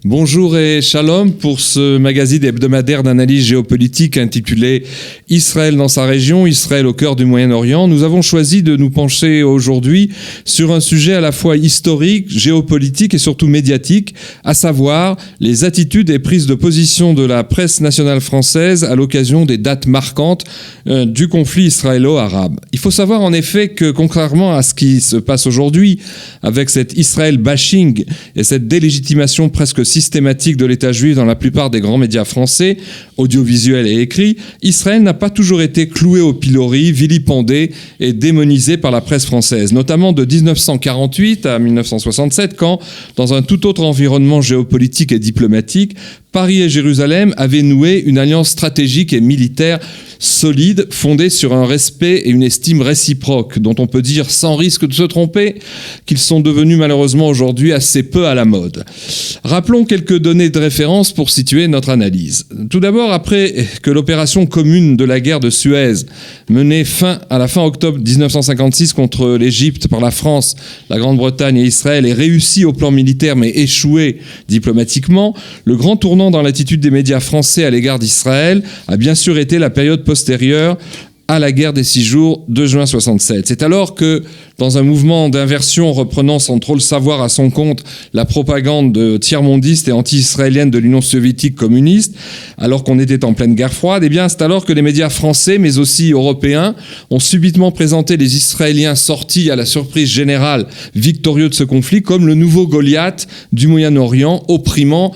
Bonjour et shalom pour ce magazine hebdomadaire d'analyse géopolitique intitulé « Israël dans sa région, Israël au cœur du Moyen-Orient ». Nous avons choisi de nous pencher aujourd'hui sur un sujet à la fois historique, géopolitique et surtout médiatique, à savoir les attitudes et prises de position de la presse nationale française à l'occasion des dates marquantes du conflit israélo-arabe. Il faut savoir en effet que contrairement à ce qui se passe aujourd'hui avec cet Israël bashing et cette délégitimation presque systématique de l'État juif dans la plupart des grands médias français, audiovisuels et écrits, Israël n'a pas toujours été cloué au pilori, vilipendé et démonisé par la presse française, notamment de 1948 à 1967, quand, dans un tout autre environnement géopolitique et diplomatique, Paris et Jérusalem avaient noué une alliance stratégique et militaire solide, fondée sur un respect et une estime réciproque, dont on peut dire, sans risque de se tromper, qu'ils sont devenus malheureusement aujourd'hui assez peu à la mode. Rappelons quelques données de référence pour situer notre analyse. Tout d'abord, après que l'opération commune de la guerre de Suez, menée à la fin octobre 1956 contre l'Égypte par la France, la Grande-Bretagne et Israël, ait réussi au plan militaire mais échoué diplomatiquement, le grand tournant dans l'attitude des médias français à l'égard d'Israël a bien sûr été la période postérieure à la guerre des 6 jours de juin 67. C'est alors que, dans un mouvement d'inversion reprenant sans trop le savoir à son compte la propagande tiers-mondiste et anti-israélienne de l'Union soviétique communiste, alors qu'on était en pleine guerre froide, c'est alors que les médias français, mais aussi européens, ont subitement présenté les Israéliens sortis à la surprise générale victorieux de ce conflit comme le nouveau Goliath du Moyen-Orient, opprimant,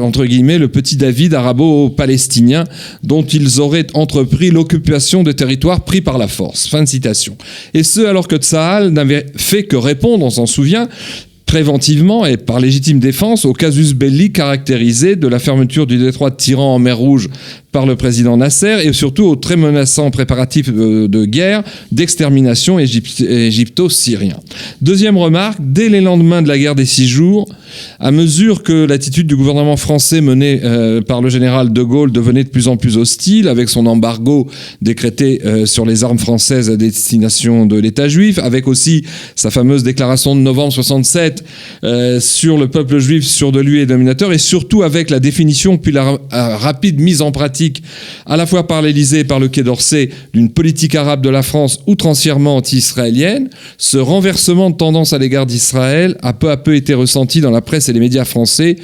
entre guillemets, le petit David arabo-palestinien dont ils auraient entrepris l'occupation de territoires pris par la force. Fin de citation. Et ce, alors que Tsahal n'avait fait que répondre, on s'en souvient, préventivement et par légitime défense au casus belli caractérisé de la fermeture du détroit de Tiran en mer Rouge par le président Nasser et surtout aux très menaçants préparatifs de guerre, d'extermination égypto-syrien. Deuxième remarque, dès les lendemains de la guerre des 6 jours, à mesure que l'attitude du gouvernement français mené par le général de Gaulle devenait de plus en plus hostile, avec son embargo décrété sur les armes françaises à destination de l'État juif, avec aussi sa fameuse déclaration de novembre 67 sur le peuple juif sûr de lui et dominateur, et surtout avec la définition puis la rapide mise en pratique à la fois par l'Élysée et par le Quai d'Orsay d'une politique arabe de la France outrancièrement anti-israélienne, ce renversement de tendance à l'égard d'Israël a peu à peu été ressenti dans la presse et les médias français,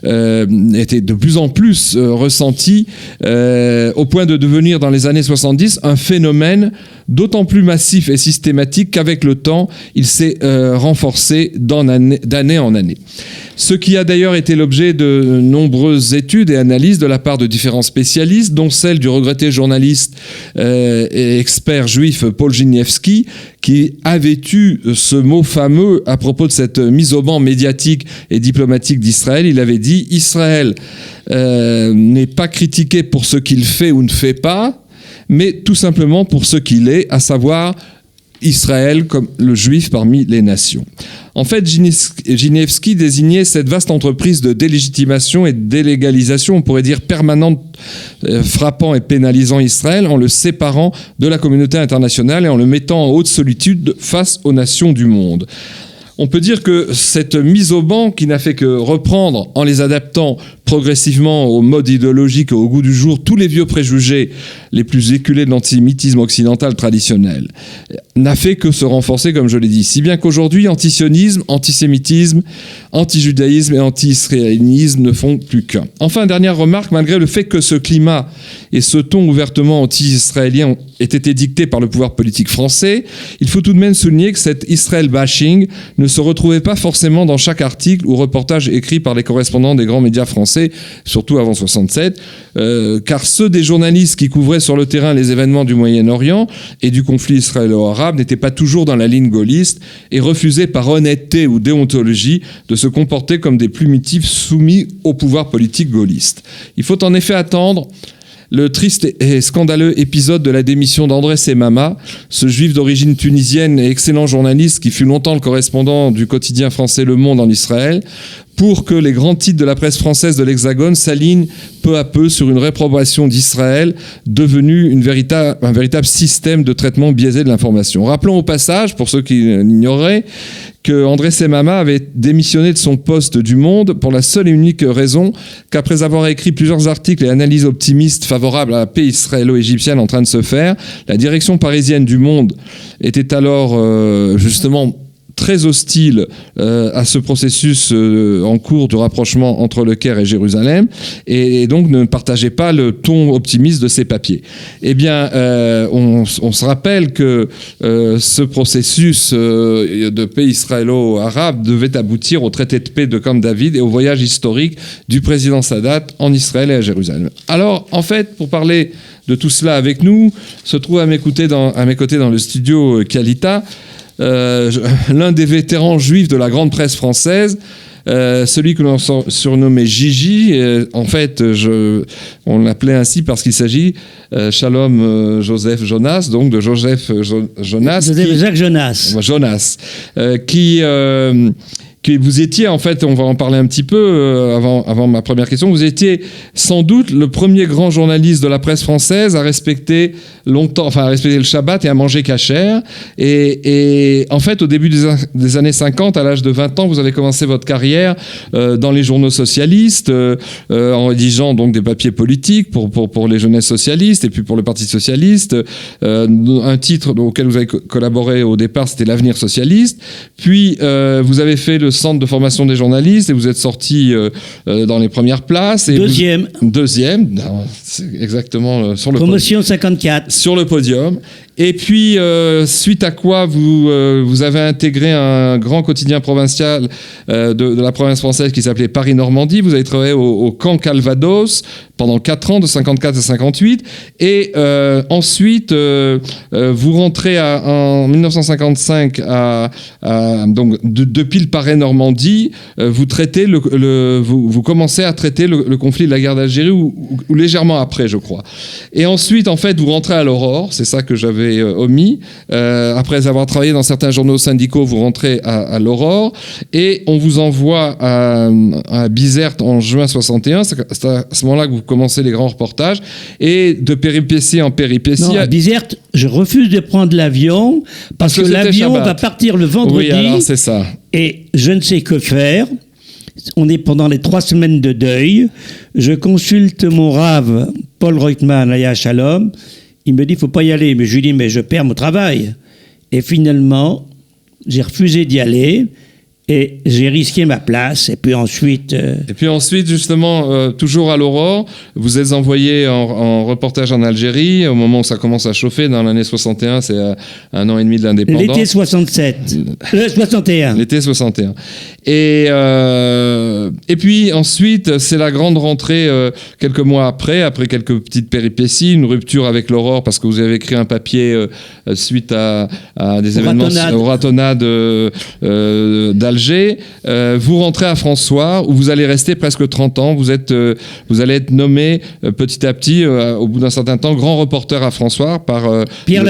était de plus en plus ressenti au point de devenir dans les années 70 un phénomène d'autant plus massif et systématique qu'avec le temps, il s'est renforcé d'année en année. Ce qui a d'ailleurs été l'objet de nombreuses études et analyses de la part de différents spécialistes, dont celle du regretté journaliste et expert juif Paul Giniewski, qui avait eu ce mot fameux à propos de cette mise au ban médiatique et diplomatique d'Israël. Il avait dit « Israël n'est pas critiqué pour ce qu'il fait ou ne fait pas, mais tout simplement pour ce qu'il est, à savoir Israël comme le juif parmi les nations ». En fait, Giniewski désignait cette vaste entreprise de délégitimation et de délégalisation, on pourrait dire permanente, frappant et pénalisant Israël en le séparant de la communauté internationale et en le mettant en haute solitude face aux nations du monde. On peut dire que cette mise au ban, qui n'a fait que reprendre, en les adaptant progressivement au mode idéologique et au goût du jour, tous les vieux préjugés les plus éculés de l'antisémitisme occidental traditionnel, n'a fait que se renforcer, comme je l'ai dit. Si bien qu'aujourd'hui, antisionisme, antisémitisme, antijudaïsme et anti-israélisme ne font plus qu'un. Enfin, dernière remarque, malgré le fait que ce climat et ce ton ouvertement anti-israélien aient été dictés par le pouvoir politique français, il faut tout de même souligner que cet Israël bashing ne se retrouvait pas forcément dans chaque article ou reportage écrit par les correspondants des grands médias français, surtout avant 67, car ceux des journalistes qui couvraient sur le terrain les événements du Moyen-Orient et du conflit israélo-arabe n'étaient pas toujours dans la ligne gaulliste et refusaient par honnêteté ou déontologie de se comporter comme des plumitifs soumis au pouvoir politique gaulliste. Il faut en effet attendre le triste et scandaleux épisode de la démission d'André Semama, ce juif d'origine tunisienne et excellent journaliste qui fut longtemps le correspondant du quotidien français Le Monde en Israël, pour que les grands titres de la presse française de l'Hexagone s'alignent peu à peu sur une réprobation d'Israël devenue un véritable système de traitement biaisé de l'information. Rappelons au passage, pour ceux qui l'ignoraient, que André Semama avait démissionné de son poste du Monde pour la seule et unique raison qu'après avoir écrit plusieurs articles et analyses optimistes favorables à la paix israélo-égyptienne en train de se faire, la direction parisienne du Monde était alors justement très hostile à ce processus en cours de rapprochement entre le Caire et Jérusalem, et donc ne partageait pas le ton optimiste de ces papiers. Eh bien, on se rappelle que ce processus de paix israélo-arabe devait aboutir au traité de paix de Camp David et au voyage historique du président Sadat en Israël et à Jérusalem. Alors, en fait, pour parler de tout cela avec nous, se trouve à mes côtés dans le studio Kalita, l'un des vétérans juifs de la grande presse française, celui que l'on surnommait Gigi. En fait, on l'appelait ainsi parce qu'il s'agit Shalom Joseph Jonas, donc de Joseph Jonas. Joseph Jacques Jonas. Jonas, que vous étiez, en fait, on va en parler un petit peu avant ma première question, vous étiez sans doute le premier grand journaliste de la presse française à respecter le Shabbat et à manger kasher. Et en fait, au début des années 50, à l'âge de 20 ans, vous avez commencé votre carrière dans les journaux socialistes, en rédigeant donc des papiers politiques pour les jeunesses socialistes et puis pour le Parti socialiste. Un titre auquel vous avez collaboré au départ, c'était l'Avenir socialiste. Puis, vous avez fait le centre de formation des journalistes et vous êtes sorti dans les premières places. Et Deuxième. Non, c'est exactement sur le Promotion 54. sur le podium. Et puis, suite à quoi vous avez intégré un grand quotidien provincial de la province française qui s'appelait Paris-Normandie. Vous avez travaillé au camp Calvados pendant 4 ans, de 54 à 58. Et ensuite, vous rentrez en 1955 donc depuis le Paris-Normandie, vous commencez à traiter le conflit de la guerre d'Algérie ou légèrement après, je crois. Et ensuite, en fait, vous rentrez à l'Aurore. C'est ça que j'avais omis. Après avoir travaillé dans certains journaux syndicaux, vous rentrez à l'Aurore et on vous envoie à Bizerte en juin 61. C'est à ce moment-là que vous commencez les grands reportages et de péripétie en péripétie. Non, à Bizerte, je refuse de prendre l'avion parce que l'avion va partir le vendredi. Oui, alors c'est ça. Et je ne sais que faire. On est pendant les 3 semaines de deuil. Je consulte mon rave, Paul Reutemann, Aya Shalom. Il me dit, il ne faut pas y aller. Mais je lui dis, mais je perds mon travail. Et finalement, j'ai refusé d'y aller. Et j'ai risqué ma place. Et puis ensuite, justement, toujours à l'Aurore, vous êtes envoyé en reportage en Algérie, au moment où ça commence à chauffer, dans l'année 61, c'est 1 an et demi de l'indépendance. L'été 67. 61. L'été 61. Et puis ensuite, c'est la grande rentrée quelques mois après quelques petites péripéties, une rupture avec l'Aurore parce que vous avez écrit un papier suite à des événements aux ratonnades d'Alger. Vous rentrez à François où vous allez rester presque 30 ans. Vous allez être nommé petit à petit, au bout d'un certain temps, grand reporter à François par Pierre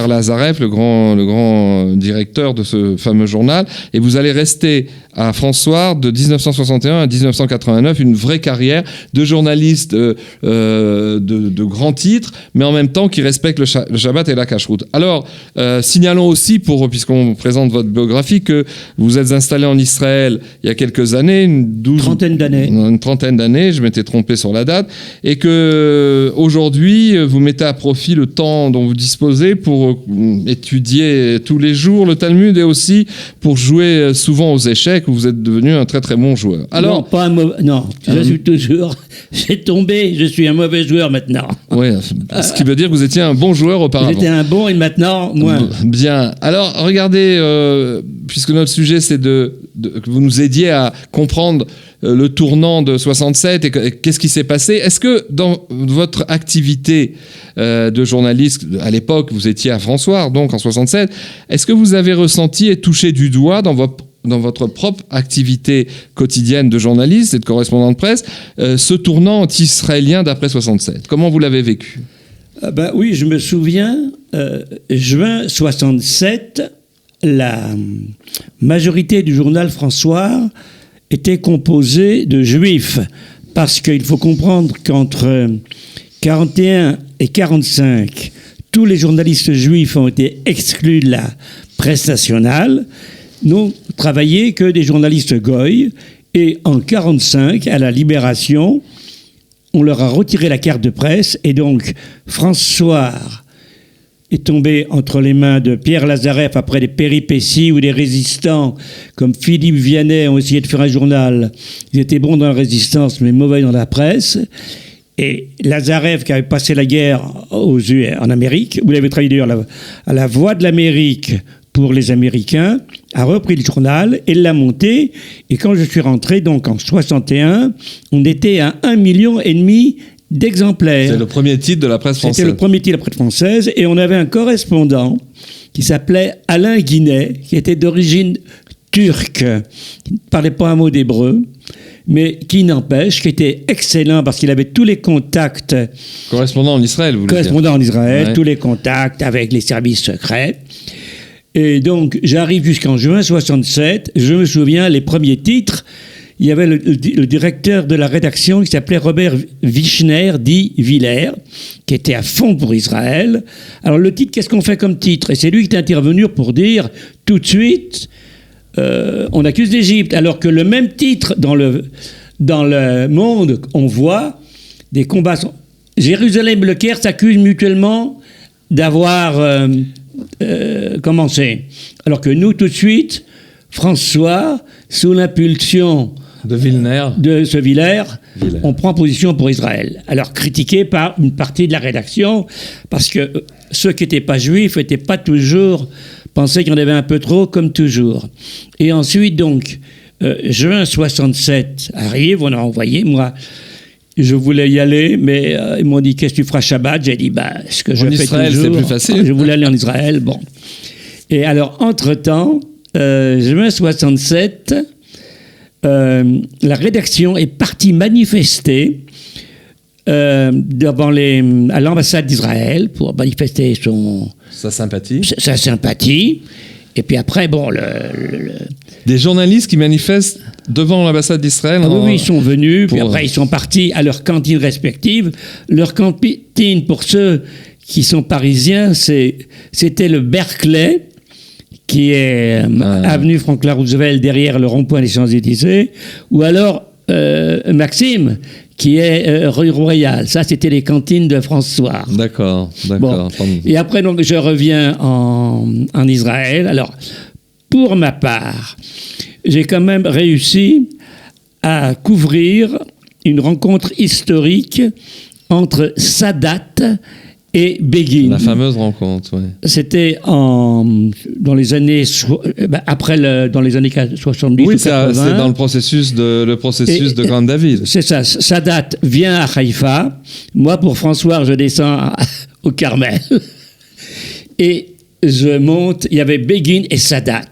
Lazareff, le grand directeur de ce fameux journal. Et vous allez rester à François de 1961 à 1989, une vraie carrière de journaliste de grands titres, mais en même temps qui respecte le Shabbat et la cacheroute. Alors, signalons aussi, puisqu'on présente votre biographie, que vous êtes installé en Israël il y a quelques années, une trentaine d'années, je m'étais trompé sur la date, et que aujourd'hui vous mettez à profit le temps dont vous disposez pour étudier tous les jours le Talmud et aussi pour jouer souvent aux échecs où vous êtes devenu un très très bon joueur. Alors, je suis toujours... J'ai tombé, je suis un mauvais joueur maintenant. Oui, ce qui veut dire que vous étiez un bon joueur auparavant. J'étais un bon et maintenant, moins. Bien. Alors, regardez, puisque notre sujet c'est que vous nous aidiez à comprendre le tournant de 67 et qu'est-ce qui s'est passé. Est-ce que dans votre activité de journaliste, à l'époque, vous étiez à François, donc en 67, est-ce que vous avez ressenti et touché du doigt dans votre propre activité quotidienne de journaliste et de correspondant de presse, ce tournant anti-israélien d'après 67? Comment vous l'avez vécu? Oui, je me souviens, juin 67, la majorité du journal François était composé de juifs. Parce qu'il faut comprendre qu'entre 41 et 45, tous les journalistes juifs ont été exclus de la presse nationale, n'ont travaillé que des journalistes goy. Et en 45, à la Libération, on leur a retiré la carte de presse. Et donc, François est tombé entre les mains de Pierre Lazareff après des péripéties où des résistants comme Philippe Vianney ont essayé de faire un journal. Ils étaient bons dans la résistance, mais mauvais dans la presse. Et Lazareff, qui avait passé la guerre en Amérique, vous l'avez travaillé d'ailleurs à la Voix de l'Amérique pour les Américains, a repris le journal et l'a monté. Et quand je suis rentré, donc en 61, on était à 1,5 million d'exemplaires. C'est le premier titre de la presse française. C'était le premier titre de la presse française. Et on avait un correspondant qui s'appelait Alain Guinet, qui était d'origine turque, qui ne parlait pas un mot d'hébreu, mais qui n'empêche, qui était excellent parce qu'il avait tous les contacts. Correspondant en Israël, vous voulez dire. Correspondant en Israël, Ouais. tous les contacts avec les services secrets. Et donc, j'arrive jusqu'en juin 67. Je me souviens, les premiers titres, il y avait le directeur de la rédaction qui s'appelait Robert Vichner, dit Villers, qui était à fond pour Israël. Alors, le titre, qu'est-ce qu'on fait comme titre? Et c'est lui qui est intervenu pour dire, tout de suite, on accuse l'Égypte. Alors que le même titre, dans le monde, on voit des combats. Jérusalem et le Caire s'accusent mutuellement d'avoir commencé. Alors que nous, tout de suite, François, sous l'impulsion De Vilner. de ce Villers, on prend position pour Israël. Alors critiqué par une partie de la rédaction, parce que ceux qui n'étaient pas juifs n'étaient pas toujours, pensaient qu'il y en avait un peu trop, comme toujours. Et ensuite, donc, juin 67 arrive, on a envoyé, moi, je voulais y aller, mais ils m'ont dit, qu'est-ce que tu feras Shabbat? J'ai dit, ce que je fais Israël, toujours. c'est plus facile. Je voulais aller en Israël, bon. Et alors, entre-temps, juin 67, la rédaction est partie manifester à l'ambassade d'Israël pour manifester Sa sympathie. sa sympathie. Et puis après, Des journalistes qui manifestent devant l'ambassade d'Israël. oui, ils sont venus, puis après ils sont partis à leurs cantines respectives. Leur cantine, pour ceux qui sont parisiens, c'était le Berkeley, qui est avenue Franklin Roosevelt, derrière le rond-point des Champs-Élysées, ou alors Maxime, qui est rue Royale. Ça, c'était les cantines de François. D'accord. Bon. Et après, donc, je reviens en Israël. Alors, pour ma part, j'ai quand même réussi à couvrir une rencontre historique entre Sadat et Begin. La fameuse rencontre, oui. C'était dans les années dans les années 70 Oui, ou c'est 80. dans le processus de Grande David. C'est ça. Sadat vient à Haïfa. Moi, pour François, je descends au Carmel. Et je monte. Il y avait Begin et Sadat.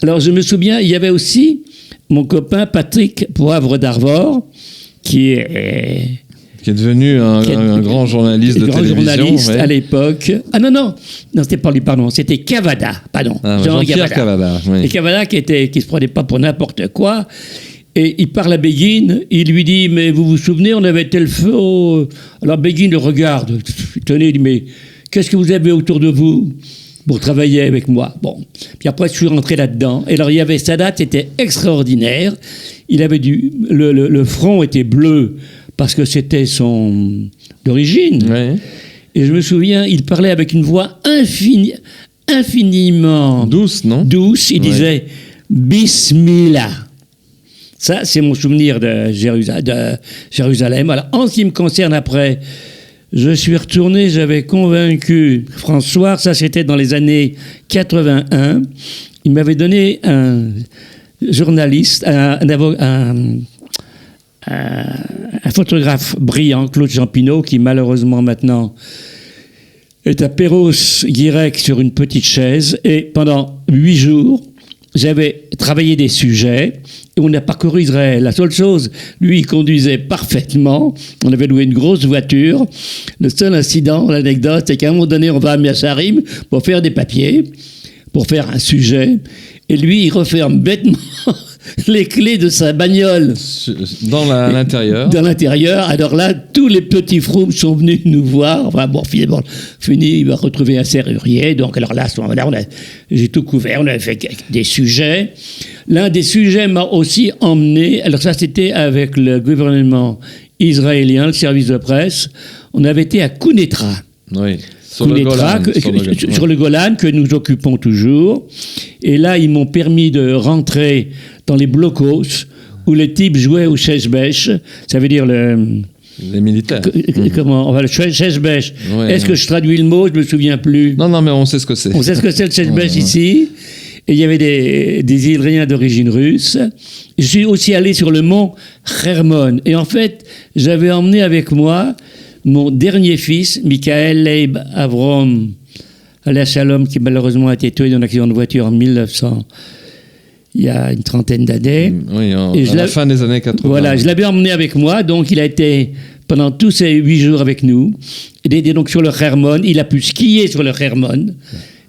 Alors, je me souviens, il y avait aussi mon copain Patrick Poivre d'Arvor, qui est devenu un grand journaliste de télévision. Journaliste à l'époque. Ah non, c'était pas lui, pardon, c'était Cavada, pardon. Jean-Pierre Cavada. Oui. Et Cavada qui se prenait pas pour n'importe quoi. Et il parle à Begin, il lui dit, mais vous vous souvenez, on avait tel feu. Alors Begin le regarde, tenez, il dit, mais qu'est-ce que vous avez autour de vous pour travailler avec moi? Bon. Puis après, je suis rentré là-dedans. Et alors, il y avait Sadat, c'était extraordinaire. Il avait le front était bleu parce que c'était son d'origine. Oui. Et je me souviens, il parlait avec une voix infiniment douce, non? Douce. Il disait Bismillah. Ça, c'est mon souvenir de Jérusalem. Alors, en ce qui me concerne après, je suis retourné, j'avais convaincu François, ça c'était dans les années 81. Il m'avait donné un journaliste, un photographe brillant, Claude Champinot, qui malheureusement maintenant est à Perros-Guirec sur une petite chaise. Et pendant 8 jours, j'avais travaillé des sujets et on a parcouru Israël. La seule chose, lui, il conduisait parfaitement. On avait loué une grosse voiture. Le seul incident, l'anecdote, c'est qu'à un moment donné, on va à Miacharim pour faire des papiers, pour faire un sujet. Et lui, il referme bêtement les clés de sa bagnole. Dans l'intérieur. Dans l'intérieur. Alors là, tous les petits froums sont venus nous voir. Enfin bon, finalement, il va retrouver un serrurier. Donc alors là, à ce moment-là, j'ai tout couvert. On avait fait des sujets. L'un des sujets m'a aussi emmené. Alors ça, c'était avec le gouvernement israélien, le service de presse. On avait été à Quneitra. Oui. Sur le Golan, que nous occupons toujours. Et là, ils m'ont permis de rentrer dans les blocos où les types jouaient au cheshbesh. Ça veut dire les militaires. Comment on va le cheshbesh. Ouais, Est-ce que je traduis le mot? Je me souviens plus. Non, mais on sait ce que c'est. On sait ce que c'est le cheshbesh ici. Et il y avait des Israéliens d'origine russe. Je suis aussi allé sur le mont Hermon. Et en fait, j'avais emmené avec moi mon dernier fils, Michael Leib Avrom, Alayhi Shalom, qui malheureusement a été tué dans un accident de voiture en 1900, il y a une trentaine d'années. Oui, à la fin des années 80. Voilà, je l'avais emmené avec moi, donc il a été pendant tous ces 8 jours avec nous. Il était donc sur le Hermon, il a pu skier sur le Hermon.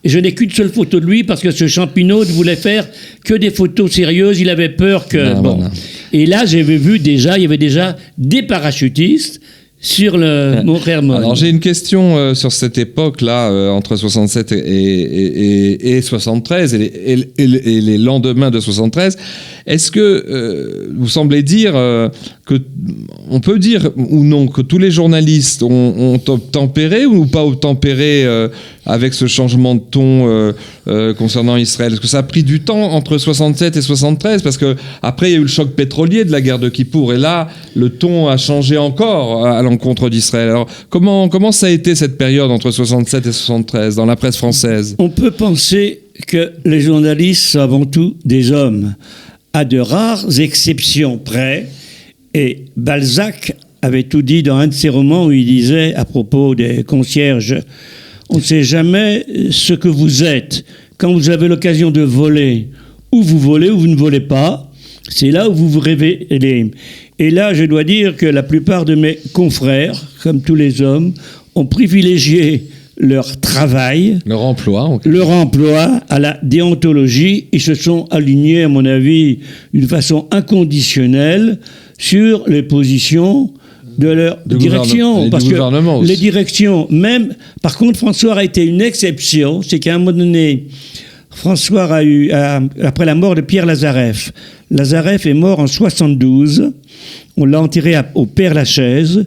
Et je n'ai qu'une seule photo de lui parce que ce Champineau ne voulait faire que des photos sérieuses, il avait peur que... Bon. Et là, j'avais vu déjà, il y avait déjà des parachutistes sur le mont Hermon. Alors j'ai une question sur cette époque-là, entre 67 et 73, et les lendemains de 73. Est-ce que vous semblez dire que, on peut dire ou non, que tous les journalistes ont tempéré ou pas tempéré avec ce changement de ton concernant Israël? Est-ce que ça a pris du temps entre 67 et 73? Parce que après il y a eu le choc pétrolier de la guerre de Kippour, et là le ton a changé encore à l'encontre d'Israël. Alors comment ça a été cette période entre 67 et 73 dans la presse française? On peut penser que les journalistes sont avant tout des hommes, à de rares exceptions près. Et Balzac avait tout dit dans un de ses romans où il disait à propos des concierges: on ne sait jamais ce que vous êtes. Quand vous avez l'occasion de voler, ou vous ne volez pas, c'est là où vous vous révélez. Et là, je dois dire que la plupart de mes confrères, comme tous les hommes, ont privilégié leur travail, leur emploi à la déontologie. Ils se sont alignés, à mon avis, d'une façon inconditionnelle sur les positions de leur direction. Parce que les directions, même... Par contre, François a été une exception. C'est qu'à un moment donné, François a eu, après la mort de Pierre Lazareff, Lazareff est mort en 72. On l'a enterré au Père-Lachaise.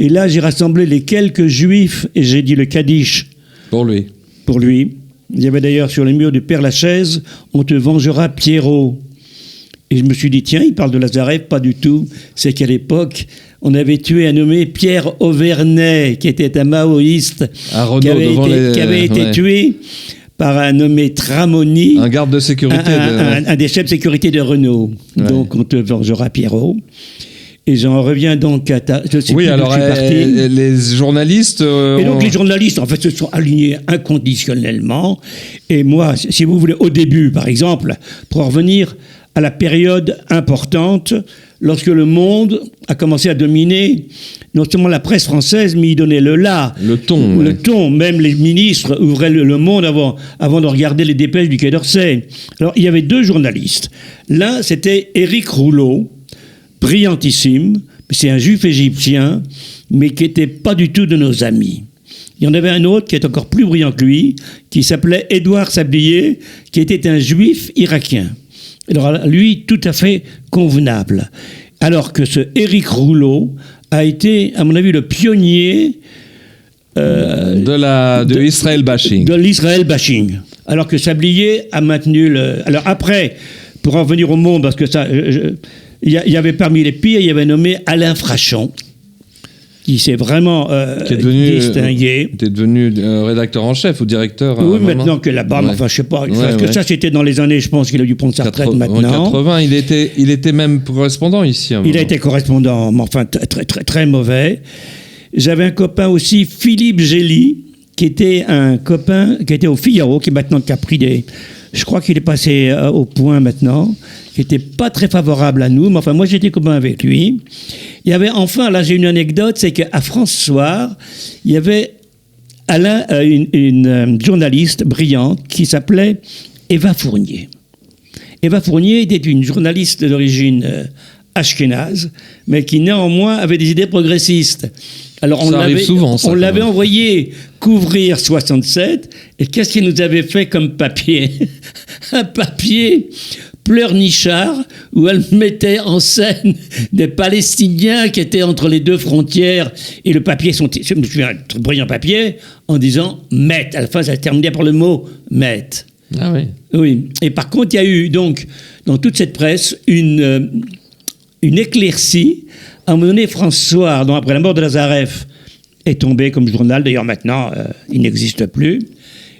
Et là, j'ai rassemblé les quelques juifs et j'ai dit le Kaddish. Pour lui. Pour lui. Il y avait d'ailleurs sur les murs du Père-Lachaise: on te vengera, Pierrot. Et je me suis dit, tiens, il parle de Lazareff, pas du tout. C'est qu'à l'époque, on avait tué un nommé Pierre Auvernay, qui était un maoïste, qui avait été tué par un nommé Tramoni. Un garde de sécurité. Un des chefs de sécurité de Renault. Ouais. Donc, on te vengera, Pierrot. Et j'en reviens donc à ta... Oui, alors les journalistes... Et donc les journalistes, en fait, se sont alignés inconditionnellement. Et moi, si vous voulez, au début, par exemple, pour en revenir à la période importante, lorsque le Monde a commencé à dominer non seulement la presse française, mais il donnait le ton. Le ton. Même les ministres ouvraient le Monde avant de regarder les dépêches du Quai d'Orsay. Alors, il y avait 2 journalistes. L'un, c'était Éric Rouleau, brillantissime, c'est un juif égyptien, mais qui n'était pas du tout de nos amis. Il y en avait un autre qui est encore plus brillant que lui, qui s'appelait Édouard Sablier, qui était un juif irakien. Alors lui, tout à fait convenable. Alors que ce Éric Rouleau a été, à mon avis, le pionnier de Israël bashing. De l'Israël bashing. Alors que Sablier a maintenu le... Alors après, pour en venir au Monde, parce que ça... Il y avait parmi les pires, il y avait nommé Alain Frachon, qui s'est vraiment distingué. Tu es devenu rédacteur en chef ou directeur? Oui, maintenant que là-bas, enfin, je sais pas. Ça, c'était dans les années, je pense qu'il a dû prendre sa retraite maintenant. En 80, il était même correspondant ici. Il a été correspondant, mais enfin, très, très, très mauvais. J'avais un copain aussi, Philippe Gély, qui était un copain, qui était au Figaro, qui a pris des... Je crois qu'il est passé au Point maintenant, qui n'était pas très favorable à nous, mais enfin, moi, j'étais copain avec lui. Il y avait enfin, là, j'ai une anecdote, c'est qu'à France Soir, il y avait une journaliste brillante qui s'appelait Eva Fournier. Eva Fournier était une journaliste d'origine ashkénaze, mais qui néanmoins avait des idées progressistes. Alors on l'avait envoyé couvrir 67, et qu'est-ce qu'il nous avait fait comme papier? Un papier pleurnichard où elle mettait en scène des Palestiniens qui étaient entre les deux frontières, et le papier, je me souviens, un très brillant papier, en disant « Met ». À la fin, ça terminait par le mot « Met ». Ah oui. Oui. Et par contre, il y a eu donc dans toute cette presse une éclaircie. À un moment donné, France Soir, dont après la mort de Lazareff, est tombé comme journal. D'ailleurs, maintenant, il n'existe plus.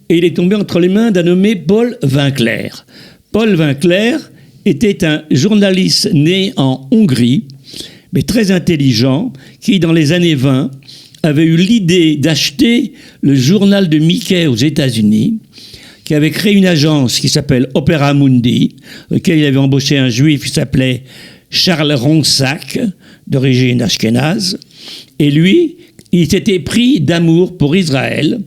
Et il est tombé entre les mains d'un nommé Paul Winkler. Paul Winkler était un journaliste né en Hongrie, mais très intelligent, qui, dans les années 20, avait eu l'idée d'acheter le journal de Mickey aux États-Unis, qui avait créé une agence qui s'appelle Opera Mundi, auquel il avait embauché un juif qui s'appelait Charles Ronsack, d'origine ashkénaze. Et lui, il s'était pris d'amour pour Israël.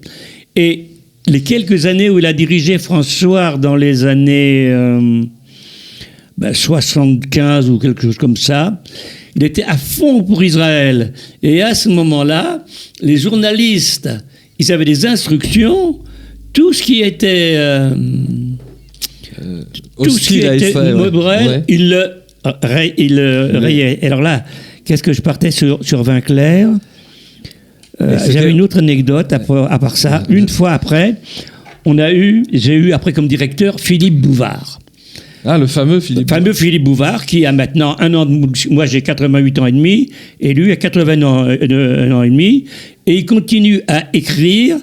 Et les quelques années où il a dirigé France Soir, dans les années 75 ou quelque chose comme ça, il était à fond pour Israël. Et à ce moment-là, les journalistes, ils avaient des instructions. Tout ce qui était Mobrel, il le rayait. Alors là, qu'est-ce que je partais sur Winkler? J'avais une autre anecdote à part ça. Une fois après, j'ai eu après comme directeur Philippe Bouvard. Ah, le fameux Philippe Bouvard, qui a maintenant moi j'ai 88 ans et demi, et lui a 80 ans et demi, et il continue à écrire.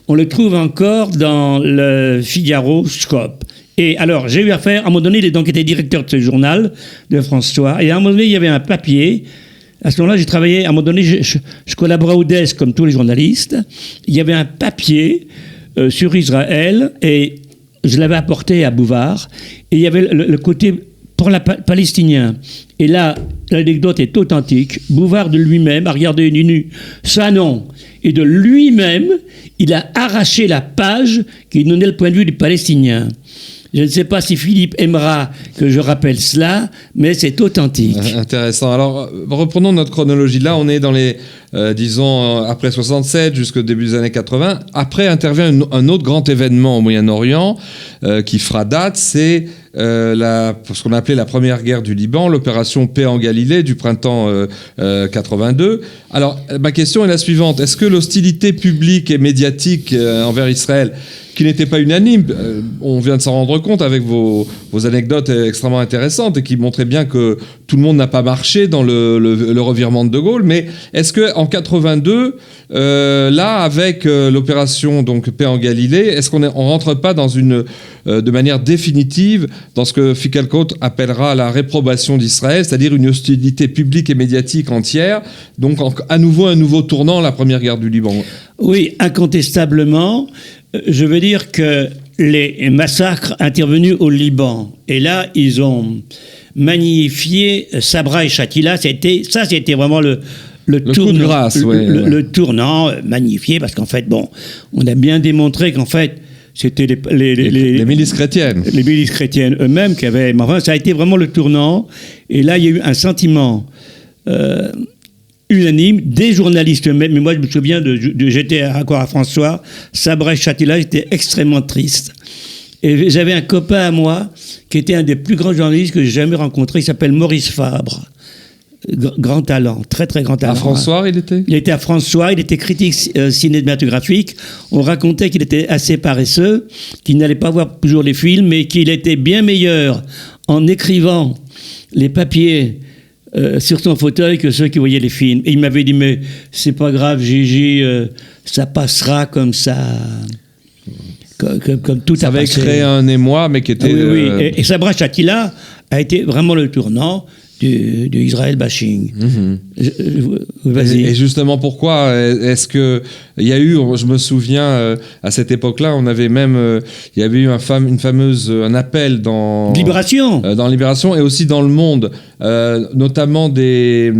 On le trouve encore dans le Figaro Scope. Et alors, j'ai eu affaire, à un moment donné, il était directeur de ce journal, de France Soir, et à un moment donné, il y avait un papier. À ce moment-là, j'ai travaillé, à un moment donné, je collaborais au desk comme tous les journalistes. Il y avait un papier sur Israël, et je l'avais apporté à Bouvard, et il y avait le côté palestinien. Et là, l'anecdote est authentique. Bouvard de lui-même a regardé Ninu, ça non. Et de lui-même, il a arraché la page qui donnait le point de vue du Palestinien. Je ne sais pas si Philippe aimera que je rappelle cela, mais c'est authentique. Intéressant. Alors, reprenons notre chronologie. Là, on est dans les, disons, après 67 jusqu'au début des années 80. Après intervient un autre grand événement au Moyen-Orient qui fera date, c'est ce qu'on appelait la première guerre du Liban, l'opération Paix en Galilée du printemps 82. Alors, ma question est la suivante. Est-ce que l'hostilité publique et médiatique envers Israël, qui n'était pas unanime, on vient de s'en rendre compte avec vos anecdotes extrêmement intéressantes et qui montraient bien que tout le monde n'a pas marché dans le revirement de Gaulle, mais est-ce qu'en 82, là, avec l'opération donc Paix en Galilée, est-ce qu'on rentre pas dans de manière définitive dans ce que Fickelkraut appellera la réprobation d'Israël, c'est-à-dire une hostilité publique et médiatique entière, donc à nouveau un nouveau tournant, la première guerre du Liban? Oui, incontestablement. Je veux dire que les massacres intervenus au Liban, et là, ils ont magnifié Sabra et Shatila, c'était vraiment le coup de grâce, le tournant magnifié, parce qu'en fait, on a bien démontré qu'en fait, c'était les milices chrétiennes. Les milices chrétiennes eux-mêmes qui avaient... Mais enfin, ça a été vraiment le tournant. Et là, il y a eu un sentiment unanime des journalistes eux-mêmes. Mais moi, je me souviens, j'étais encore à France Soir, Sabra et Shatila, j'étais extrêmement triste. Et j'avais un copain à moi qui était un des plus grands journalistes que j'ai jamais rencontré. Il s'appelle Maurice Fabre. Grand talent, très très grand talent. À France Soir, il était ? Il était à France Soir, il était critique cinématographique. On racontait qu'il était assez paresseux, qu'il n'allait pas voir toujours les films, mais qu'il était bien meilleur en écrivant les papiers sur son fauteuil que ceux qui voyaient les films. Et il m'avait dit, mais c'est pas grave, Gigi, ça passera comme ça. Comme tout ça avait créé un émoi, mais qui était... Oui. Et Sabra Shatila a été vraiment le tournant. du Israël bashing. Vas-y. Et justement, pourquoi est-ce que il y a eu, je me souviens, à cette époque-là, on avait même, il y avait eu un appel dans Libération. Dans Libération et aussi dans Le Monde, notamment des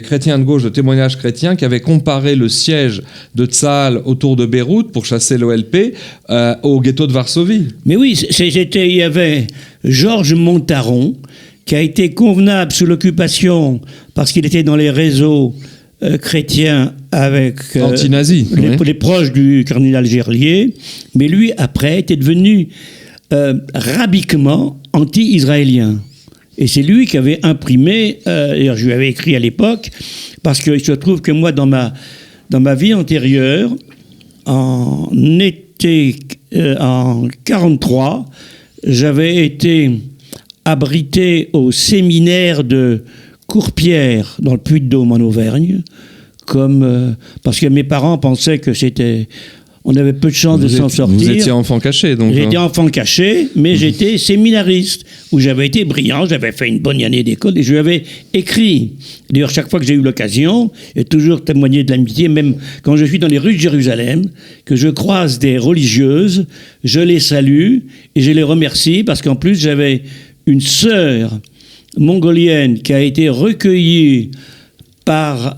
chrétiens de gauche, de témoignages chrétiens, qui avaient comparé le siège de Tzahal autour de Beyrouth pour chasser l'OLP au ghetto de Varsovie. Mais oui, il y avait Georges Montaron, qui a été convenable sous l'occupation parce qu'il était dans les réseaux chrétiens avec anti-nazis, les proches du cardinal Gerlier, mais lui, après, était devenu rabiquement anti-israélien. Et c'est lui qui avait imprimé, d'ailleurs je lui avais écrit à l'époque, parce qu'il se trouve que moi, dans ma vie antérieure, en 1943, j'avais été abrité au séminaire de Courpierre, dans le Puy-de-Dôme en Auvergne, parce que mes parents pensaient que on avait peu de chance de s'en sortir. Vous étiez enfant caché, donc. J'étais enfant caché, mais j'étais séminariste, où j'avais été brillant, j'avais fait une bonne année d'école, et je lui avais écrit. D'ailleurs, chaque fois que j'ai eu l'occasion, j'ai toujours témoigné de l'amitié, même quand je suis dans les rues de Jérusalem, que je croise des religieuses, je les salue, et je les remercie, parce qu'en plus, j'avais une sœur mongolienne qui a été recueillie par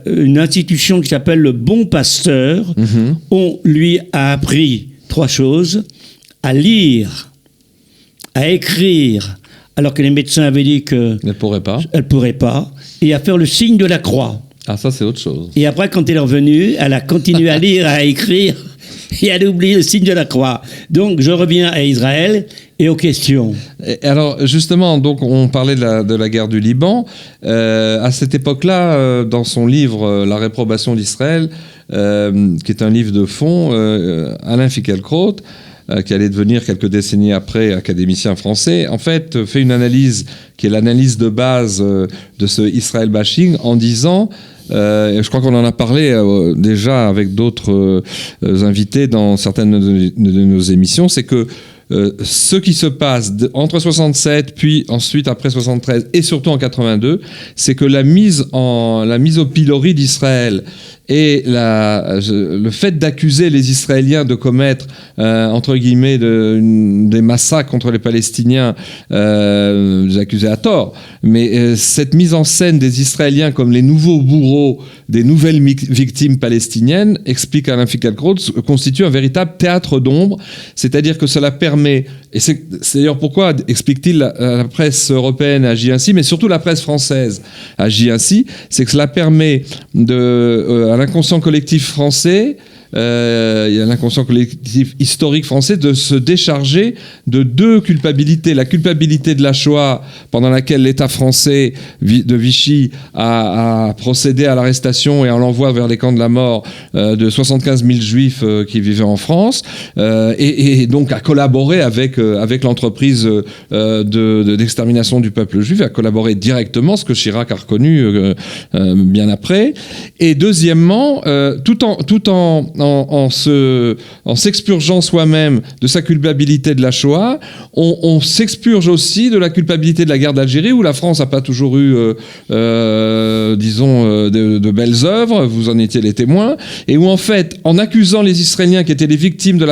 une institution qui s'appelle le Bon Pasteur. On lui a appris 3 choses: à lire, à écrire, alors que les médecins avaient dit qu'elle ne pourrait pas, et à faire le signe de la croix. Ah, ça c'est autre chose. Et après, quand elle est revenue, elle a continué à lire, à écrire, et elle a oublié le signe de la croix. Donc, je reviens à Israël et aux questions. Et alors, justement, donc, on parlait de la guerre du Liban. À cette époque-là, dans son livre « La réprobation d'Israël », qui est un livre de fond, Alain Finkielkraut, qui allait devenir quelques décennies après académicien français, en fait, fait une analyse qui est l'analyse de base de ce Israël bashing en disant... je crois qu'on en a parlé déjà avec d'autres invités dans certaines de nos émissions, c'est que ce qui se passe entre 67 puis ensuite après 73 et surtout en 82, c'est que la mise au pilori d'Israël et le fait d'accuser les Israéliens de commettre entre guillemets des massacres contre les Palestiniens, les accuser à tort, mais cette mise en scène des Israéliens comme les nouveaux bourreaux des nouvelles victimes palestiniennes, explique Alain Finkielkraut, constitue un véritable théâtre d'ombre, c'est-à-dire que cela permet, et c'est d'ailleurs pourquoi, explique-t-il, la presse européenne agit ainsi, mais surtout la presse française agit ainsi, c'est que cela permet à l'inconscient collectif français, il y a l'inconscient collectif historique français de se décharger de 2 culpabilités. La culpabilité de la Shoah, pendant laquelle l'État français de Vichy a procédé à l'arrestation et à l'envoi vers les camps de la mort de 75 000 juifs qui vivaient en France, et donc a collaboré avec l'entreprise d'extermination du peuple juif, a collaboré directement, ce que Chirac a reconnu bien après. Et deuxièmement, tout en s'expurgeant soi-même de sa culpabilité de la Shoah, on s'expurge aussi de la culpabilité de la guerre d'Algérie, où la France n'a pas toujours eu, de belles œuvres, vous en étiez les témoins, et où en fait, en accusant les Israéliens qui étaient les victimes de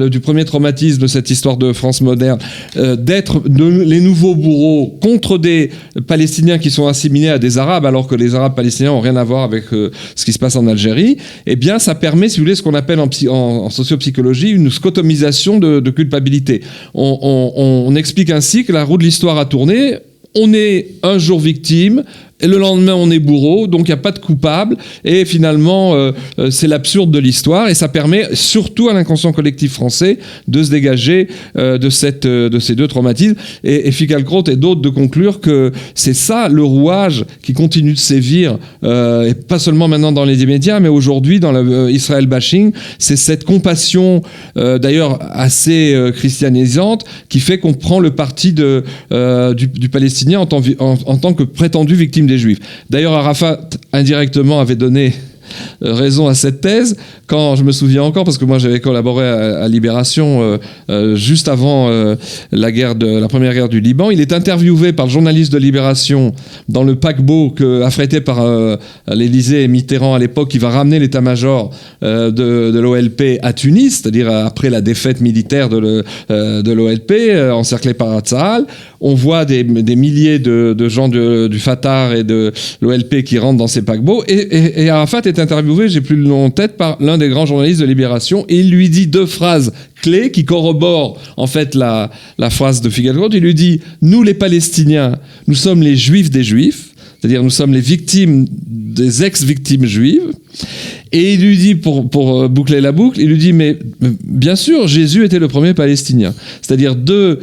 du premier traumatisme de cette histoire de France moderne, d'être les nouveaux bourreaux contre des Palestiniens qui sont assimilés à des Arabes, alors que les Arabes palestiniens n'ont rien à voir avec ce qui se passe en Algérie, eh bien, ça permet, si vous voulez, ce qu'on appelle en sociopsychologie une scotomisation de culpabilité. On explique ainsi que la roue de l'histoire a tourné, on est un jour victime, et le lendemain on est bourreau, donc il n'y a pas de coupable, et finalement c'est l'absurde de l'histoire, et ça permet surtout à l'inconscient collectif français de se dégager de ces 2 traumatismes, et Finkielkraut et d'autres de conclure que c'est ça le rouage qui continue de sévir, et pas seulement maintenant dans les médias, mais aujourd'hui dans le Israël bashing, c'est cette compassion d'ailleurs assez christianisante qui fait qu'on prend le parti du Palestinien en tant que prétendu victime des Juifs. D'ailleurs, Arafat, indirectement, avait donné raison à cette thèse. Quand je me souviens encore, parce que moi j'avais collaboré à Libération juste avant la première guerre du Liban, il est interviewé par le journaliste de Libération dans le paquebot affrété par l'Élysée et Mitterrand à l'époque, qui va ramener l'état-major de l'OLP à Tunis, c'est-à-dire après la défaite militaire de l'OLP, encerclé par Tsahal. On voit des milliers de gens du Fatah et de l'OLP qui rentrent dans ces paquebots. Et Arafat est interviewé, j'ai plus le nom en tête, par l'un des grands journalistes de Libération. Et il lui dit 2 phrases clés qui corroborent en fait la phrase de Figaro. Il lui dit « Nous les Palestiniens, nous sommes les Juifs des Juifs ». C'est-à-dire, nous sommes les victimes des ex-victimes juives. Et il lui dit, pour boucler la boucle, il lui dit, mais bien sûr, Jésus était le premier Palestinien. C'est-à-dire deux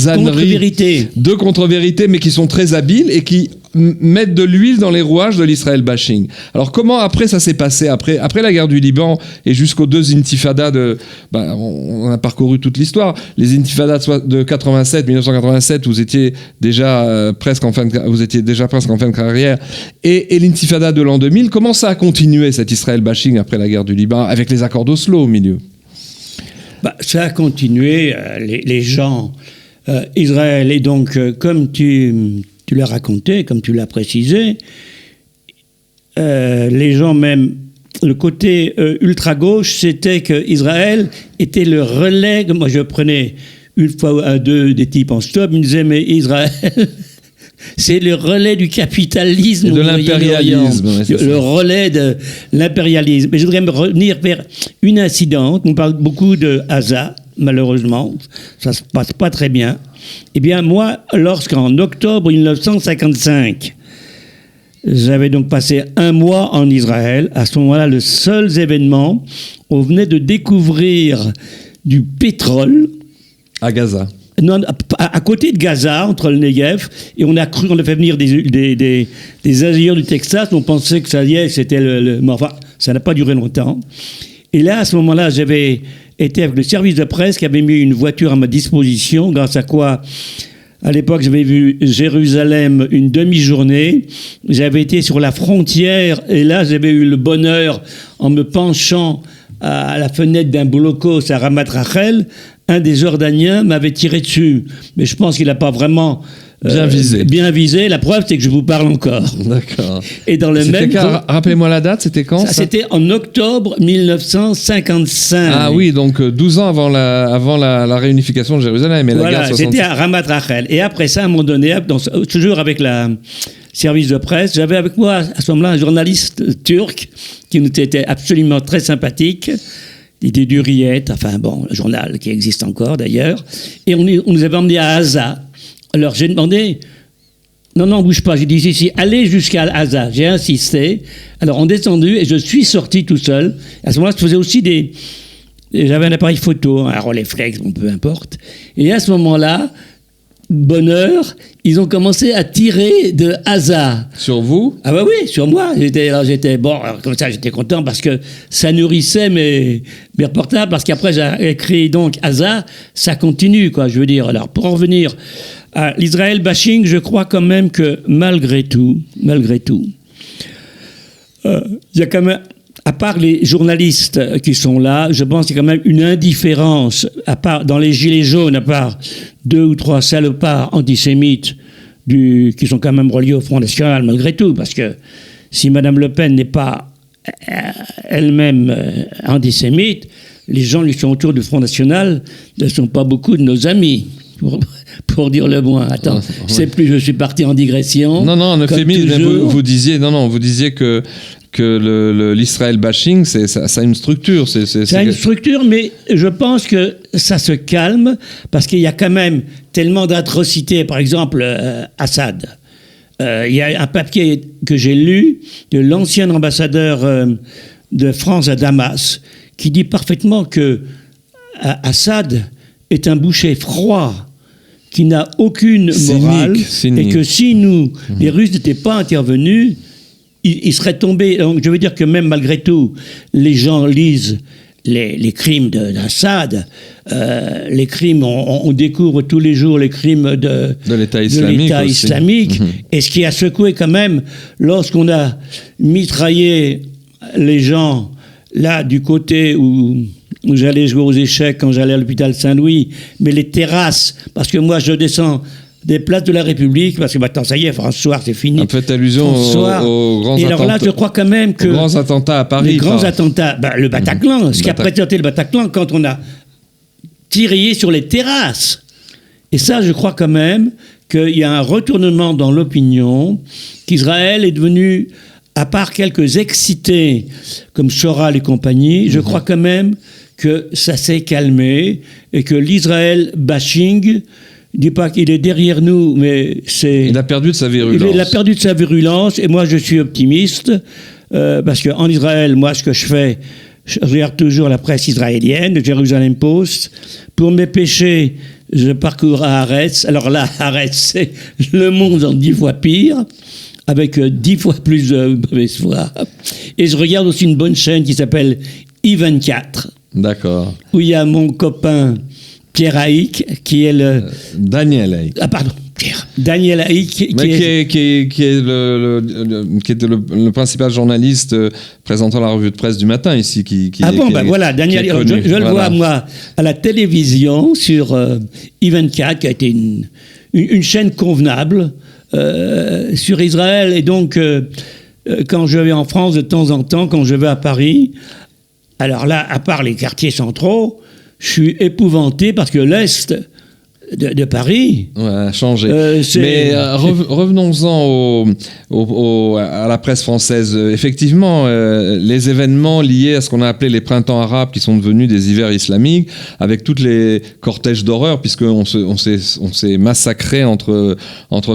âneries, deux contre-vérités, mais qui sont très habiles et qui mettre de l'huile dans les rouages de l'Israël bashing. Alors comment après ça s'est passé, après la guerre du Liban et jusqu'aux 2 intifadas on a parcouru toute l'histoire. Les intifadas de 1987, vous étiez déjà presque en fin de carrière, et l'intifada de l'an 2000. Comment ça a continué cet Israël bashing après la guerre du Liban, avec les accords d'Oslo au milieu? Ça a continué. Les gens, Israël, et donc comme tu l'as raconté, comme tu l'as précisé, les gens même, le côté ultra-gauche, c'était qu'Israël était le relais. Moi, je prenais une fois à 2 des types en stop, ils me disaient, mais Israël, c'est le relais du capitalisme. Et de l'impérialisme. Le relais de l'impérialisme. Mais je voudrais me revenir vers une incidente. On parle beaucoup de Gaza, malheureusement. Ça ne se passe pas très bien. Eh bien, moi, lorsqu'en octobre 1955, j'avais donc passé 1 mois en Israël, à ce moment-là, le seul événement, on venait de découvrir du pétrole. À Gaza. Non, à côté de Gaza, entre le Negev, et on a fait venir des ingénieurs du Texas, on pensait que ça y est, c'était mais enfin, ça n'a pas duré longtemps. Et là, à ce moment-là, j'avais été avec le service de presse qui avait mis une voiture à ma disposition, grâce à quoi, à l'époque, j'avais vu Jérusalem une demi-journée. J'avais été sur la frontière, et là, j'avais eu le bonheur, en me penchant à la fenêtre d'un bolokos à Ramat Rachel, un des Jordaniens m'avait tiré dessus. Mais je pense qu'il n'a pas vraiment bien visé. La preuve, c'est que je vous parle encore. D'accord. Et dans le même... Rappelez-moi la date, c'était quand ça? C'était en octobre 1955. Ah oui, donc 12 ans avant la réunification de Jérusalem. Et voilà, c'était à Ramat Rachel. Et après ça, à un moment donné, toujours avec la service de presse, j'avais avec moi à ce moment-là un journaliste turc qui nous était absolument très sympathique. Il était d'Hurriyet, enfin bon, le journal qui existe encore d'ailleurs. Et on nous avait emmenés à Gaza. Alors j'ai demandé, non, bouge pas. J'ai dit, si, allez jusqu'à Gaza. J'ai insisté. Alors on est descendu et je suis sorti tout seul. À ce moment-là, je faisais aussi j'avais un appareil photo, un Rolleiflex, bon, peu importe. Et à ce moment-là, bonheur, ils ont commencé à tirer de Gaza. Sur vous? Ah bah oui, sur moi. Comme ça, j'étais content parce que ça nourrissait mes reportages, parce qu'après j'ai écrit donc Gaza, ça continue, quoi, je veux dire. Alors, pour en revenir à l'Israël bashing, je crois quand même que malgré tout, il y a quand même, à part les journalistes qui sont là, je pense qu'il y a quand même une indifférence, à part dans les Gilets jaunes, à part 2 ou 3 salopards antisémites qui sont quand même reliés au Front National malgré tout, parce que si Mme Le Pen n'est pas elle-même antisémite, les gens qui sont autour du Front National ne sont pas beaucoup de nos amis. Pour dire le moins. Attends, c'est plus, je suis parti en digression. Non, en euphémisme, vous disiez que l'Israël bashing, ça a une structure. Ça a une structure, mais je pense que ça se calme parce qu'il y a quand même tellement d'atrocités. Par exemple, Assad. Il y a un papier que j'ai lu de l'ancien ambassadeur de France à Damas qui dit parfaitement que Assad est un boucher froid qui n'a aucune morale, cynique. Et que si les Russes n'étaient pas intervenus, ils seraient tombés. Donc je veux dire que même malgré tout, les gens lisent les crimes d'Assad. les crimes, on découvre tous les jours les crimes de l'État islamique. Et ce qui a secoué quand même, lorsqu'on a mitraillé les gens là du côté où j'allais jouer aux échecs quand j'allais à l'hôpital Saint-Louis, mais les terrasses, parce que moi je descends des places de la République, parce que maintenant ça y est, François, c'est fini. En fait allusion aux grands attentats. Et alors là, je crois quand même que... Aux grands attentats à Paris. Les grands attentats, le Bataclan, ce qui a présenté le Bataclan quand on a tiré sur les terrasses. Et ça, je crois quand même qu'il y a un retournement dans l'opinion, qu'Israël est devenu, à part quelques excités comme Soral et compagnie, je crois quand même que ça s'est calmé et que l'Israël bashing... Je ne dis pas qu'il est derrière nous, mais c'est... Il a perdu de sa virulence. Il a perdu de sa virulence, et moi je suis optimiste, parce qu'en Israël, moi ce que je fais, je regarde toujours la presse israélienne, le Jerusalem Post. Pour mes péchés, je parcours à Haaretz. Alors là, Haaretz, c'est le monde en 10 fois pire, avec 10 fois plus de mauvaise foi. Et je regarde aussi une bonne chaîne qui s'appelle I24. D'accord. Où il y a mon copain... Pierre Haïk, qui est le... Daniel Haïk. Ah pardon, Pierre. Daniel Haïk, qui est le principal journaliste présentant la revue de presse du matin ici. Voilà, Daniel, je le vois moi à la télévision sur I24, qui a été une chaîne convenable sur Israël. Et donc, quand je vais en France de temps en temps, quand je vais à Paris, alors là, à part les quartiers centraux, je suis épouvanté parce que l'Est de Paris a changé. Mais revenons-en à la presse française. Effectivement, les événements liés à ce qu'on a appelé les printemps arabes, qui sont devenus des hivers islamiques, avec tous les cortèges d'horreur, puisqu'on s'est massacré entre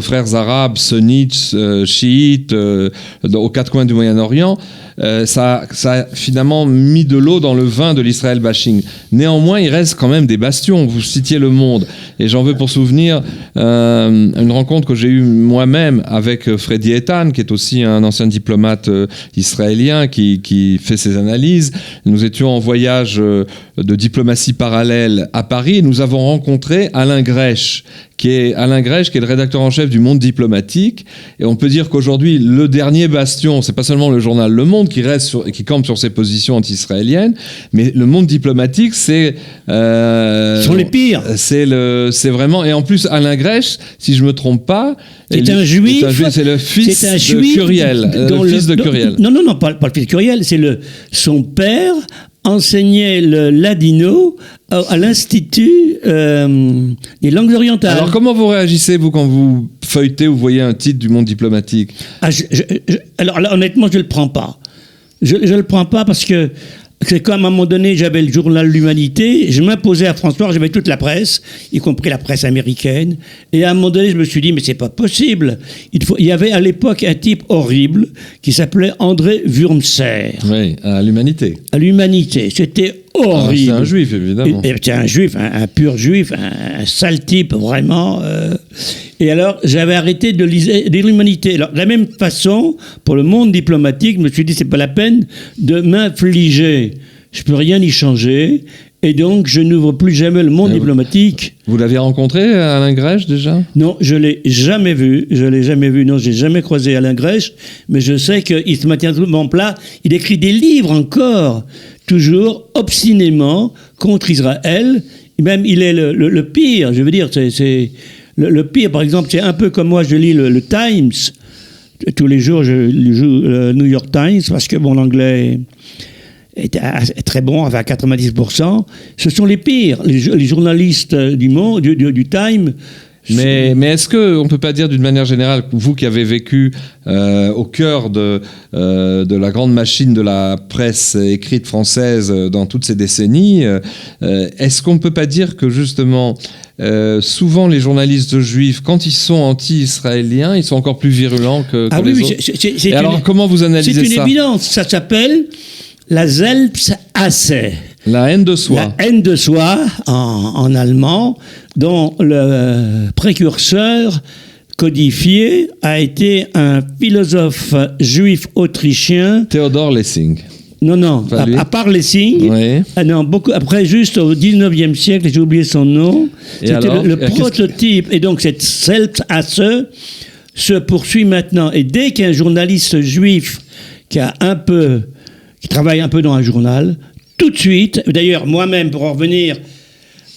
frères arabes, sunnites, chiites, aux quatre coins du Moyen-Orient. Ça a finalement mis de l'eau dans le vin de l'Israël bashing. Néanmoins, il reste quand même des bastions. Vous citiez Le Monde. Et j'en veux pour souvenir une rencontre que j'ai eue moi-même avec Freddy Eitan, qui est aussi un ancien diplomate israélien qui fait ses analyses. Nous étions en voyage de diplomatie parallèle à Paris et nous avons rencontré Alain Grèche, qui est le rédacteur en chef du Monde diplomatique. Et on peut dire qu'aujourd'hui, le dernier bastion, c'est pas seulement le journal Le Monde qui campe sur ses positions anti-israéliennes, mais le Monde diplomatique, c'est... Ils sont les pires. C'est vraiment... Et en plus, Alain Grèche, si je me trompe pas... C'est un juif. C'est le fils de Curiel. Non, pas le fils de Curiel. C'est son père enseignait le ladino à l'Institut des langues orientales. Alors, comment vous réagissez, vous, quand vous feuilletez ou voyez un titre du Monde diplomatique ? Alors là, honnêtement, je ne le prends pas. Je ne le prends pas parce que c'est comme à un moment donné, j'avais le journal L'Humanité, je m'imposais à François, j'avais toute la presse, y compris la presse américaine, et à un moment donné, je me suis dit, mais c'est pas possible. Il y avait à l'époque un type horrible qui s'appelait André Wurmser. Oui, à l'Humanité. À l'Humanité, c'était horrible. C'est un juif, évidemment. C'est un juif, un pur juif, un sale type, vraiment. Et alors, j'avais arrêté de lire l'Humanité. Alors, de la même façon, pour le Monde diplomatique, je me suis dit, c'est pas la peine de m'infliger. Je peux rien y changer. Et donc, je n'ouvre plus jamais le Monde diplomatique. Vous l'avez rencontré, Alain Grèche, déjà ? Non, je ne l'ai jamais vu. Non, j'ai jamais croisé Alain Grèche. Mais je sais qu'il se maintient tout en plat. Il écrit des livres encore, toujours obstinément contre Israël. Et même, il est le pire. Je veux dire, c'est le pire. Par exemple, c'est un peu comme moi, je lis le Times. Tous les jours, je joue le New York Times parce que mon anglais est très bon, à 90%. Ce sont les pires, les journalistes du Monde, du Time. Mais est-ce qu'on ne peut pas dire d'une manière générale, vous qui avez vécu au cœur de la grande machine de la presse écrite française dans toutes ces décennies, est-ce qu'on ne peut pas dire que justement, souvent les journalistes juifs, quand ils sont anti-israéliens, ils sont encore plus virulents que les autres ? Et alors, comment vous analysez ça ? C'est une évidence, ça s'appelle la Selbsthasse. La haine de soi. La haine de soi, en allemand, dont le précurseur codifié a été un philosophe juif autrichien. Theodor Lessing. Non, Pas lui. à part les signes. Oui. Ah non, beaucoup, après, juste au 19e siècle, j'ai oublié son nom, Et c'était alors le qu'est-ce que- prototype. Et donc, cette Selbst à se poursuit maintenant. Et dès qu'un journaliste juif qui travaille un peu dans un journal, tout de suite, d'ailleurs, moi-même, pour en revenir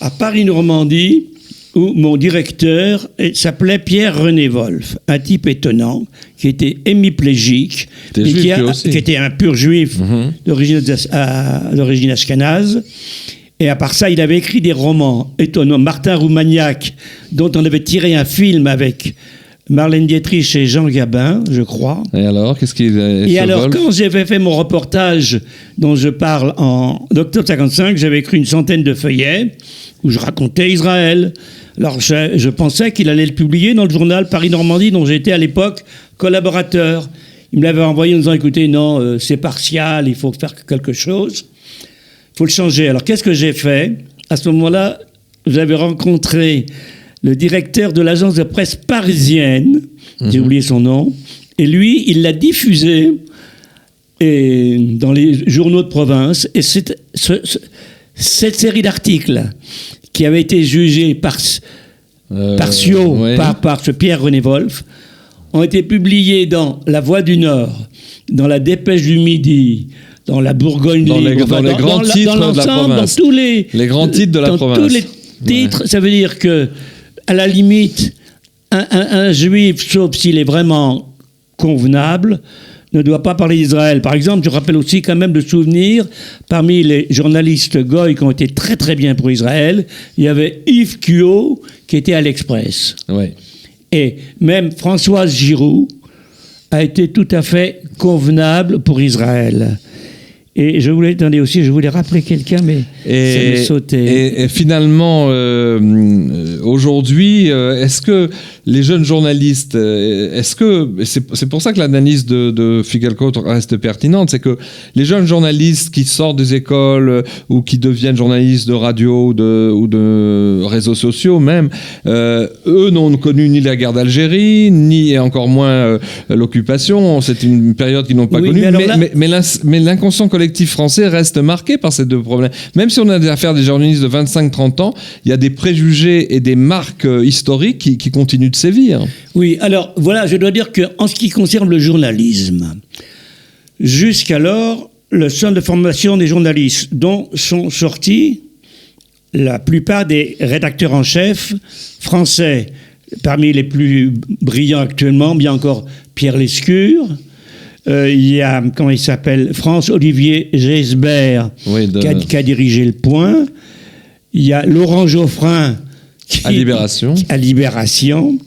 à Paris-Normandie, où mon directeur s'appelait Pierre-René Wolf, un type étonnant, qui était hémiplégique, T'es et juif, qui lui aussi. était un pur juif d'origine ashkénaze. Et à part ça, il avait écrit des romans étonnants. Martin Roumaniac, dont on avait tiré un film avec Marlène Dietrich et Jean Gabin, je crois. Et alors, qu'est-ce qu'il Et alors, quand j'avais fait mon reportage dont je parle en octobre 55, j'avais écrit une centaine de feuillets où je racontais Israël. Alors, je pensais qu'il allait le publier dans le journal Paris-Normandie, dont j'étais à l'époque collaborateur. Il me l'avait envoyé en disant, écoutez, non, c'est partial, il faut faire quelque chose. Il faut le changer. Alors, qu'est-ce que j'ai fait? À ce moment-là, j'avais rencontré le directeur de l'agence de presse parisienne, j'ai oublié son nom, et lui, il l'a diffusé dans les journaux de province. Et cette série d'articles qui avait été jugés par ce Pierre-René Wolf, ont été publiés dans La Voix du Nord, dans La Dépêche du Midi, dans La Bourgogne Dans Libre, les grands titres de la province. dans tous les grands titres de la province. Tous les titres, ça veut dire que, à la limite, un juif, sauf s'il est vraiment convenable, ne doit pas parler d'Israël. Par exemple, je rappelle aussi quand même de souvenirs, parmi les journalistes goy qui ont été très très bien pour Israël, il y avait Yves Cuot qui était à l'Express. Ouais. Et même Françoise Giroud a été tout à fait convenable pour Israël. Et je voulais rappeler quelqu'un, mais ça m'est sauté. Et finalement, aujourd'hui, est-ce que les jeunes journalistes, c'est pour ça que l'analyse de Figelcourt reste pertinente, c'est que les jeunes journalistes qui sortent des écoles ou qui deviennent journalistes de radio ou de réseaux sociaux même, eux n'ont connu ni la guerre d'Algérie, ni encore moins l'occupation. C'est une période qu'ils n'ont pas connue. Mais l'inconscient collectif français reste marqué par ces deux problèmes. Même si on a affaire à des journalistes de 25-30 ans, il y a des préjugés et des marques historiques qui continuent de sévir. Oui, alors voilà, je dois dire qu'en ce qui concerne le journalisme, jusqu'alors, le centre de formation des journalistes, dont sont sortis la plupart des rédacteurs en chef français, parmi les plus brillants actuellement, bien encore Pierre Lescure. Il y a, comment il s'appelle, France-Olivier Gesbert, qui a dirigé Le Point. Il y a Laurent Geoffrin, à Libération.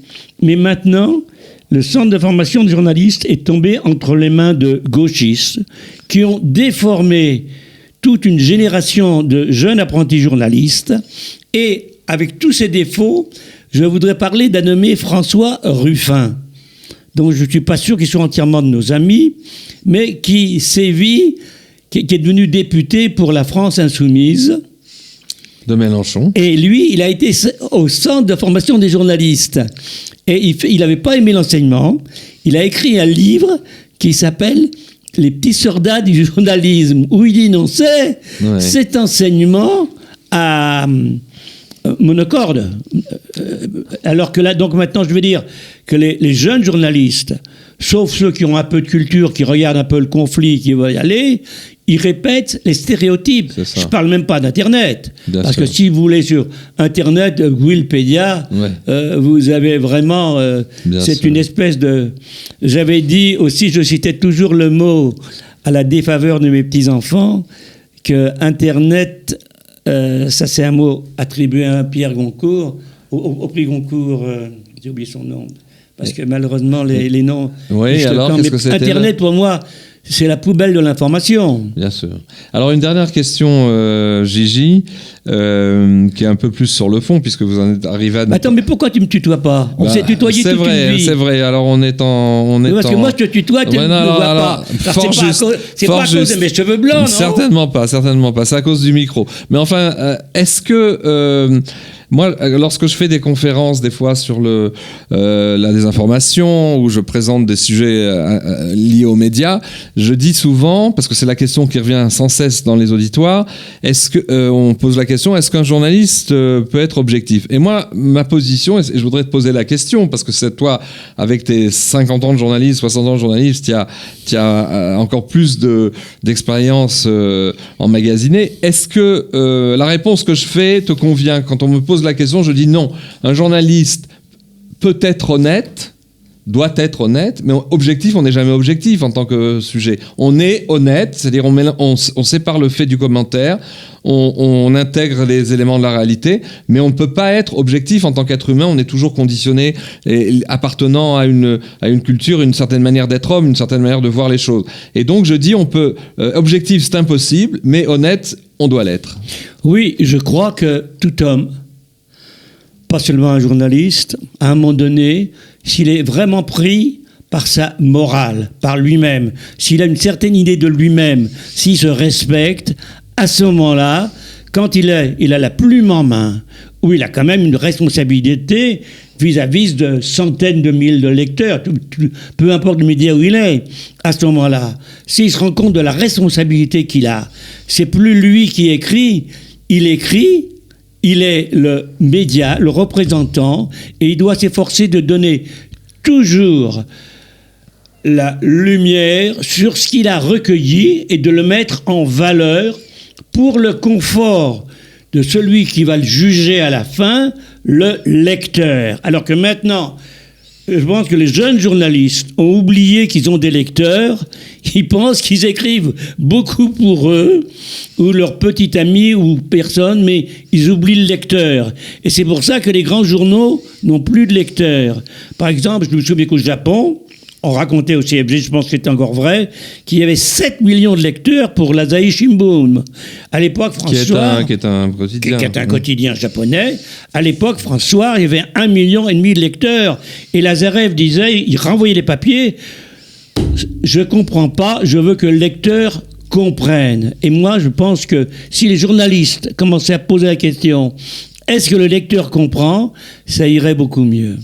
Mais maintenant, le centre de formation des journalistes est tombé entre les mains de gauchistes qui ont déformé toute une génération de jeunes apprentis journalistes. Et avec tous ces défauts, je voudrais parler d'un nommé François Ruffin, dont je ne suis pas sûr qu'ils soient entièrement de nos amis, mais qui sévit, qui est devenu député pour la France insoumise. De Mélenchon. Et lui, il a été au centre de formation des journalistes. Et il n'avait pas aimé l'enseignement. Il a écrit un livre qui s'appelle « Les petits soldats du journalisme », où il dénonçait cet enseignement à monocorde. Alors que là, donc maintenant, je veux dire que les jeunes journalistes, sauf ceux qui ont un peu de culture, qui regardent un peu le conflit, qui veulent y aller, ils répètent les stéréotypes. Je ne parle même pas d'Internet. Parce que si vous voulez sur Internet, Wikipédia, vous avez vraiment... c'est une espèce de... J'avais dit aussi, je citais toujours le mot à la défaveur de mes petits-enfants, que Internet... ça, c'est un mot attribué à Pierre Goncourt, au prix Goncourt, j'ai oublié son nom, parce que malheureusement, les noms... Oui, alors, qu'est-ce que c'était Internet, pour moi, c'est la poubelle de l'information. Bien sûr. Alors, une dernière question, Gigi, qui est un peu plus sur le fond, puisque vous en êtes arrivé à... Attends, mais pourquoi tu ne me tutoies pas? On s'est tutoyé toute une vie. C'est vrai, alors on est en... Parce que moi, je te tutoie, tu ne me vois pas. C'est pas à cause de mes cheveux blancs, non? Certainement pas, c'est à cause du micro. Mais enfin, est-ce que... Moi, lorsque je fais des conférences, des fois sur la désinformation, où je présente des sujets liés aux médias, je dis souvent, parce que c'est la question qui revient sans cesse dans les auditoires, on pose la question, est-ce qu'un journaliste peut être objectif? Et moi, ma position, et je voudrais te poser la question, parce que c'est toi, avec tes 50 ans de journaliste, 60 ans de journaliste, tu as encore plus d'expérience emmagasinée. Est-ce que la réponse que je fais te convient? Quand on me pose la question, je dis non. Un journaliste peut être honnête, doit être honnête, mais objectif, on n'est jamais objectif en tant que sujet. On est honnête, c'est-à-dire on sépare le fait du commentaire, on intègre les éléments de la réalité, mais on ne peut pas être objectif en tant qu'être humain. On est toujours conditionné, appartenant à une culture, une certaine manière d'être homme, une certaine manière de voir les choses. Et donc je dis, on peut objectif, c'est impossible, mais honnête, on doit l'être. Oui, je crois que tout homme, pas seulement un journaliste, à un moment donné, s'il est vraiment pris par sa morale, par lui-même, s'il a une certaine idée de lui-même, s'il se respecte, à ce moment-là, quand il a la plume en main, où il a quand même une responsabilité vis-à-vis de centaines de milliers de lecteurs, peu importe le média où il est, à ce moment-là, s'il se rend compte de la responsabilité qu'il a, c'est plus lui qui écrit, il est le média, le représentant, et il doit s'efforcer de donner toujours la lumière sur ce qu'il a recueilli et de le mettre en valeur pour le confort de celui qui va le juger à la fin, le lecteur. Alors que maintenant, je pense que les jeunes journalistes ont oublié qu'ils ont des lecteurs. Ils pensent qu'ils écrivent beaucoup pour eux, ou leur petit ami, ou personne, mais ils oublient le lecteur. Et c'est pour ça que les grands journaux n'ont plus de lecteurs. Par exemple, je me souviens qu'au Japon, on racontait au CFG, je pense que c'est encore vrai, qu'il y avait 7 millions de lecteurs pour l'Asahi Shimbun. À l'époque, François... Qui est un quotidien. Qui est un quotidien japonais. À l'époque, François, il y avait 1,5 million de lecteurs. Et Lazarev disait, il renvoyait les papiers, je comprends pas, je veux que le lecteur comprenne. Et moi, je pense que si les journalistes commençaient à poser la question, est-ce que le lecteur comprend, ça irait beaucoup mieux.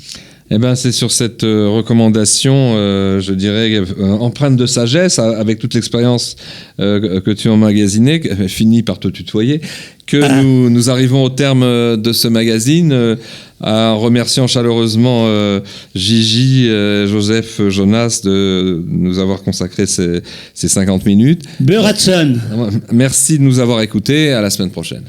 Eh ben, c'est sur cette recommandation, je dirais, empreinte de sagesse, avec toute l'expérience que tu as emmagasinée, finie par te tutoyer, que nous arrivons au terme de ce magazine, en remerciant chaleureusement Gigi, Joseph, Jonas de nous avoir consacré ces 50 minutes. Beratson. Merci de nous avoir écoutés. À la semaine prochaine.